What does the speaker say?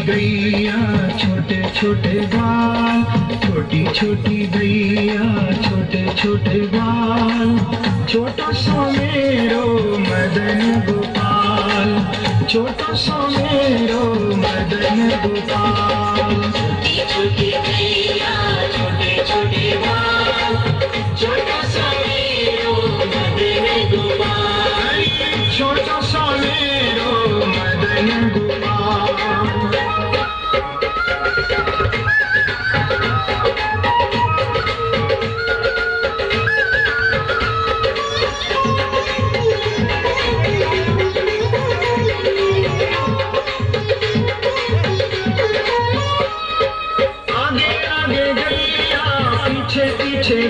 गैया छोटे छोटे बाल, छोटी छोटी गैया छोटे छोटे बाल, छोटा सा मेरो मदन गोपाल, छोटा सा मेरो मदन गोपाल। छोटी छोटी गैया छोटे छोटे बाल, छोटा सा मेरो मदन गोपाल, छोटा सा मेरो मदन गोपाल। आगे आगे गैया पीछे पीछे